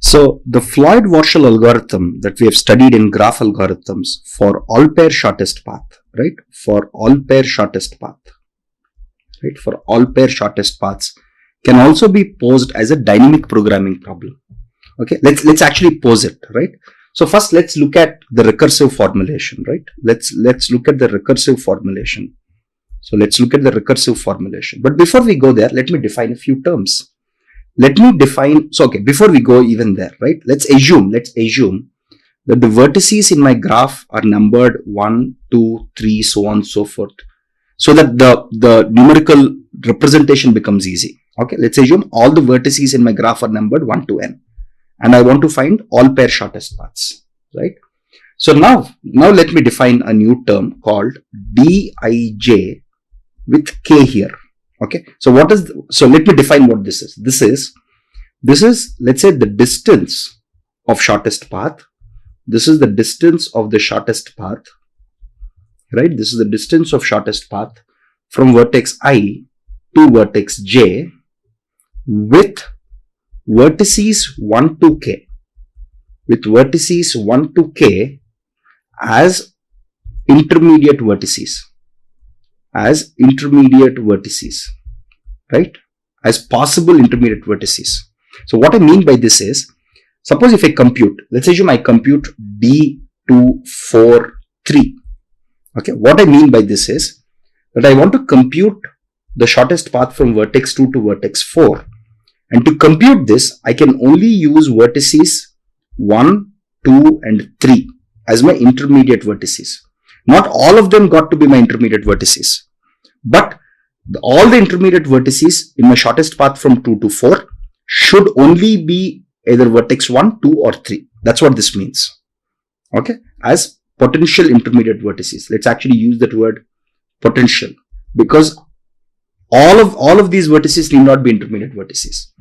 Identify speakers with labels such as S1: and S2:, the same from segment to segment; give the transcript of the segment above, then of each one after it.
S1: So the Floyd-Warshell algorithm that we have studied in graph algorithms for all pair shortest path, right? For all pair shortest path, right? For all pair shortest paths can also be posed as a dynamic programming problem. Okay, let's actually pose it, right? So first let's look at the recursive formulation, right? Let's look at the recursive formulation. So let's look at the recursive formulation. But before we go there, let me define a few terms. Before we go even there, right? Let's assume that the vertices in my graph are numbered 1, 2, 3, so on and so forth, so that the numerical representation becomes easy. Okay, let's assume all the vertices in my graph are numbered 1 to n, and I want to find all pair shortest paths, right? So now let me define a new term called Dij with k here. Okay, so let me define what this is. This is, let's say, the distance of shortest path. This is the distance of the shortest path, right? This is the distance of shortest path from vertex I to vertex j with vertices 1 to k. With vertices 1 to k as intermediate vertices. Right? As possible intermediate vertices. So what I mean by this is, suppose if I compute, let's assume I compute D2, 4, 3. Okay, what I mean by this is that I want to compute the shortest path from vertex 2 to vertex 4. And to compute this, I can only use vertices 1, 2 and 3 as my intermediate vertices. Not all of them got to be my intermediate vertices, but all the intermediate vertices in my shortest path from 2 to 4 should only be either vertex 1, 2 or 3. That's what this means. Okay, as potential intermediate vertices. Let's actually use that word potential, because all of these vertices need not be intermediate vertices.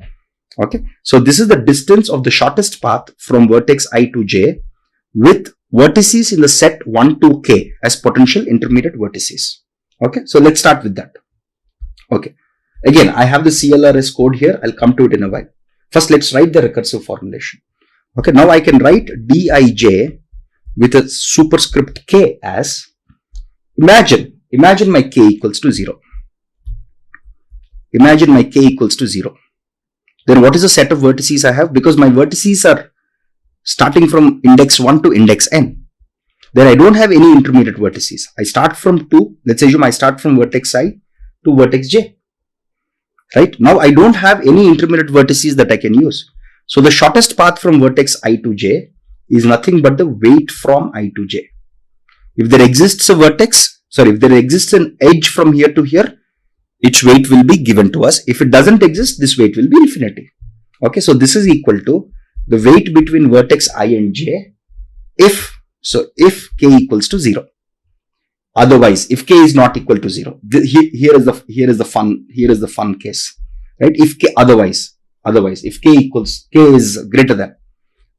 S1: Okay, so this is the distance of the shortest path from vertex I to j with vertices in the set 1 to k as potential intermediate vertices. Okay, so let's start with that. Okay, again, I have the CLRS code here. I'll come to it in a while. First, let's write the recursive formulation. Okay, now I can write Dij with a superscript k as, imagine my k equals to 0. Imagine my k equals to 0. Then what is the set of vertices I have? Because my vertices are starting from index 1 to index n. Then I don't have any intermediate vertices. I start from 2. Let's assume I start from vertex I to vertex j. Right? Now I don't have any intermediate vertices that I can use. So the shortest path from vertex I to j is nothing but the weight from I to j. If there exists an edge from here to here, its weight will be given to us. If it doesn't exist, this weight will be infinity. Okay, so this is equal to the weight between vertex I and j if k equals to 0. Otherwise, if k is not equal to 0, here is the fun case, right? If k otherwise, if k is greater than,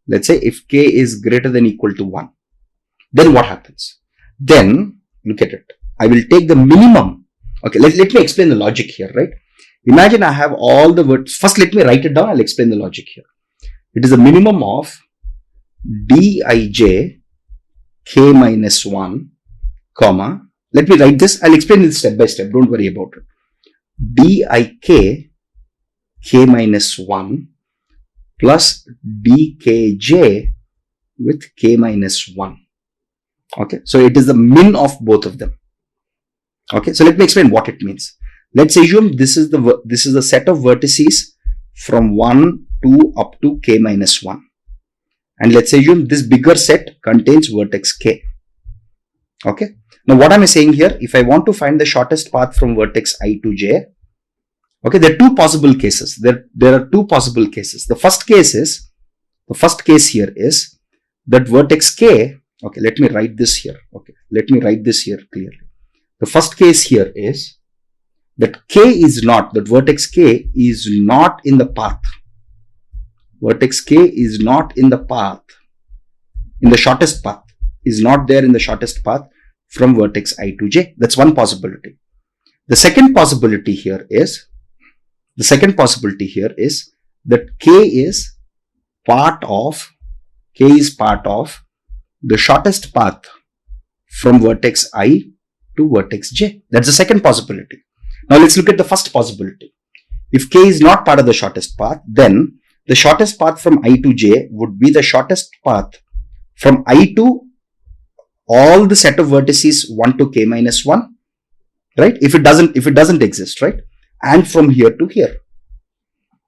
S1: let's say if k is greater than equal to 1, then what happens? Then look at it. I will take the minimum. Okay, let me explain the logic here, right? Imagine I have all the words. First, let me write it down. I'll explain the logic here. It is a minimum of Dij k minus 1, comma. Let me write this. I'll explain it step by step. Don't worry about it. Dik k minus 1 plus dkj with k minus 1. Okay, so it is the min of both of them. Okay, so let me explain what it means. Let's assume this is the set of vertices from 1 to up to k minus 1. And let's assume this bigger set contains vertex k. Okay. Now what am I saying here? If I want to find the shortest path from vertex I to j, okay, there are two possible cases. There are two possible cases. The first case here is that vertex k, okay, let me write this here. Okay, let me write this here clearly. The first case here is that vertex k is not in the path. Vertex k is not in the path, in the shortest path, is not there in the shortest path from vertex I to j. That's one possibility. The second possibility here is that k is part of the shortest path from vertex I to vertex j. That's the second possibility. Now let's look at the first possibility. If k is not part of the shortest path, then the shortest path from I to j would be the shortest path from I to all the set of vertices 1 to k minus 1, right? If it doesn't exist, right? And from here to here.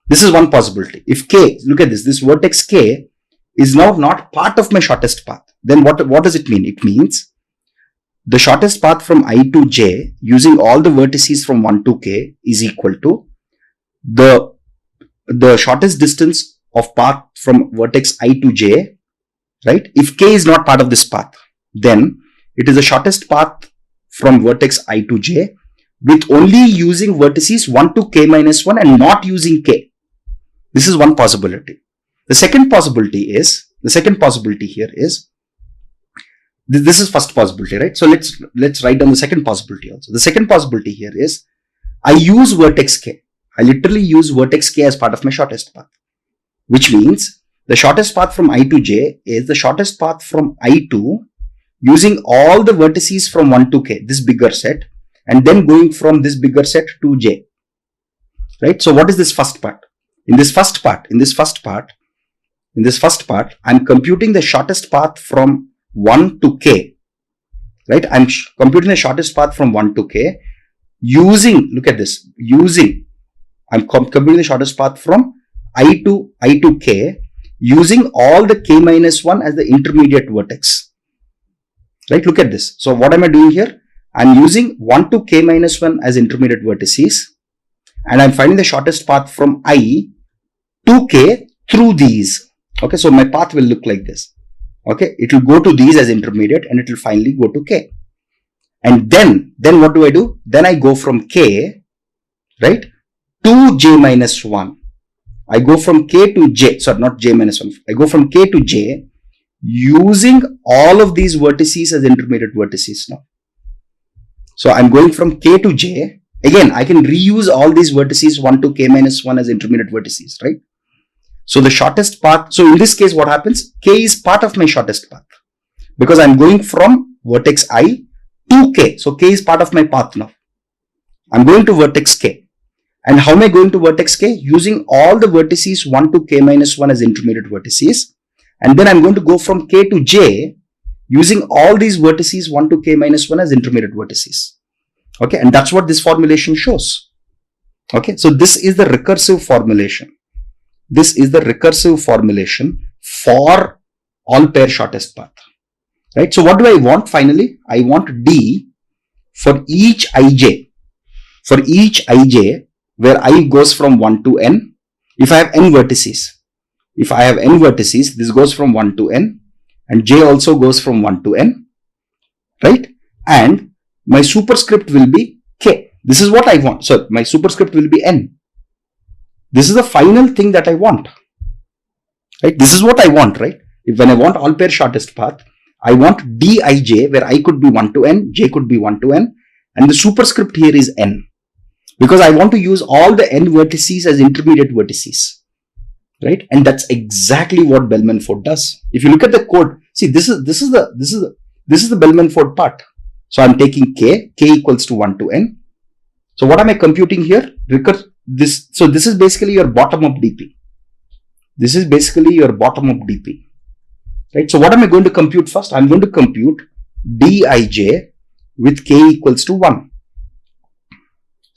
S1: This is one possibility. If k, look at this vertex k is now not part of my shortest path, then what does it mean? It means the shortest path from I to j using all the vertices from 1 to k is equal to the shortest distance of path from vertex I to j, right? If k is not part of this path, then it is the shortest path from vertex I to j with only using vertices 1 to k minus 1 and not using k. This is one possibility. The second possibility here is, this is first possibility, right? So let's write down the second possibility also. The second possibility here is, I use vertex k. I literally use vertex k as part of my shortest path, which means the shortest path from I to j is the shortest path from I to using all the vertices from 1 to k, this bigger set, and then going from this bigger set to j, right? So what is this first part? In this first part, I'm computing the shortest path from 1 to k, right? I'm computing the shortest path from 1 to k using, look at this, I'm computing the shortest path from I to k using all the k minus 1 as the intermediate vertex, right? Look at this. So what am I doing here? I'm using 1 to k minus 1 as intermediate vertices, and I'm finding the shortest path from I to k through these. Okay, so my path will look like this. Okay, it will go to these as intermediate and it will finally go to k. And then what do I do? Then I go from k, right, to j minus 1. I go from k to j, sorry, not j minus 1. I go from k to j using all of these vertices as intermediate vertices now. So I'm going from k to j. Again, I can reuse all these vertices 1 to k minus 1 as intermediate vertices, right? So the shortest path, so in this case what happens? K is part of my shortest path because I'm going from vertex I to k. So k is part of my path now. I'm going to vertex k. And how am I going to vertex k? Using all the vertices 1 to k minus 1 as intermediate vertices. And then I'm going to go from k to j using all these vertices 1 to k minus 1 as intermediate vertices. Okay, and that's what this formulation shows. Okay, so this is the recursive formulation. This is the recursive formulation for all pair shortest path. Right, so what do I want finally? I want D for each ij. For each ij where I goes from 1 to n. If I have n vertices, this goes from 1 to n, and j also goes from 1 to n, right? And my superscript will be k. This is what I want. So my superscript will be n. This is the final thing that I want, right? This is what I want, right? If when I want all pair shortest path, I want dij where I could be 1 to n, j could be 1 to n, and the superscript here is n, because I want to use all the n vertices as intermediate vertices, right? And that's exactly what Bellman-Ford does. If you look at the code, see, this is the Bellman-Ford part. So I'm taking k equals to 1 to n. So what am I computing here? So this is basically your bottom up DP. This is basically your bottom up DP, right? So what am I going to compute first? I'm going to compute dij with k equals to 1,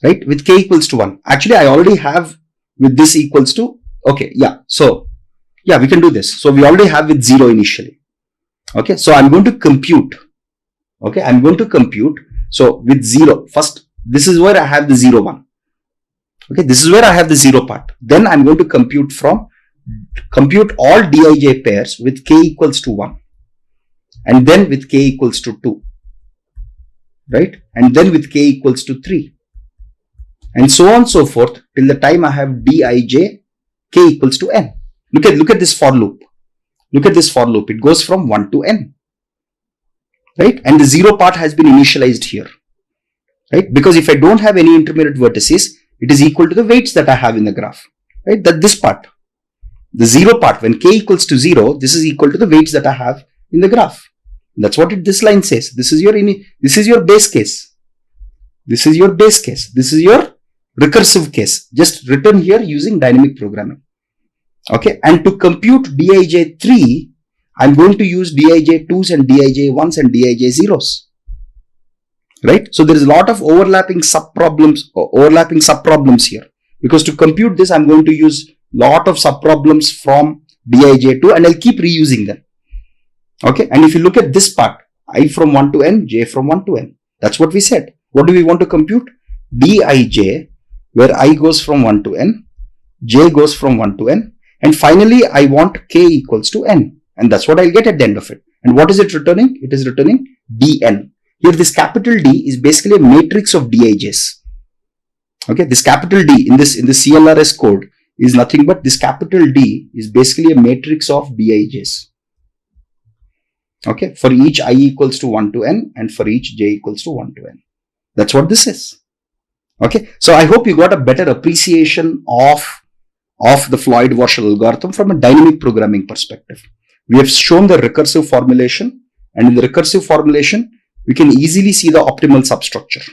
S1: right? With k equals to 1. Actually, I already have with this equals to, okay, yeah. So yeah, we can do this. So we already have with 0 initially. Okay, so I'm going to compute. Okay, I'm going to compute. So with 0, first, this is where I have the 0, 1. Okay, this is where I have the 0 part. Then I'm going to compute all dij pairs with k equals to 1. And then with k equals to 2. Right? And then with k equals to 3. And so on and so forth till the time I have dij k equals to n. Look at this for loop. Look at this for loop. It goes from 1 to n. Right? And the 0 part has been initialized here. Right? Because if I don't have any intermediate vertices, it is equal to the weights that I have in the graph. Right? That this part. The 0 part, when k equals to 0, this is equal to the weights that I have in the graph. That's what this line says. This is your base case. This is your base case. This is your recursive case, just written here using dynamic programming. Okay, and to compute Dij3, I'm going to use Dij2s and Dij1s and Dij0s. Right? So there is a lot of overlapping subproblems here. Because to compute this, I'm going to use lot of subproblems from Dij2 and I'll keep reusing them. Okay, and if you look at this part, I from 1 to n, j from 1 to n. That's what we said. What do we want to compute? Dij, where I goes from 1 to n, j goes from 1 to n, and finally I want k equals to n. And that's what I'll get at the end of it. And what is it returning? It is returning dn. Here this capital D is basically a matrix of Dijs. Okay, this capital D in this CLRS code is nothing but this capital D is basically a matrix of Dijs. Okay, for each I equals to 1 to n and for each j equals to 1 to n. That's what this is. Okay, so I hope you got a better appreciation of the Floyd-Warshell algorithm from a dynamic programming perspective. We have shown the recursive formulation, and in the recursive formulation, we can easily see the optimal substructure.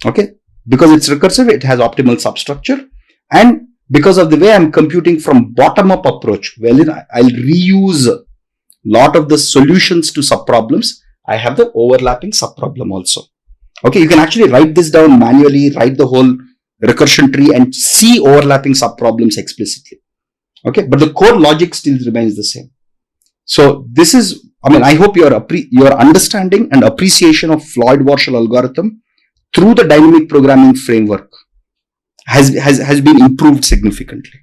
S1: Okay, because it's recursive, it has optimal substructure, and because of the way I'm computing from bottom-up approach, well, I'll reuse a lot of the solutions to subproblems. I have the overlapping subproblem also. Okay, you can actually write this down manually, write the whole recursion tree and see overlapping subproblems explicitly. Okay, but the core logic still remains the same. So this is, I hope your understanding and appreciation of Floyd-Warshell algorithm through the dynamic programming framework has been improved significantly.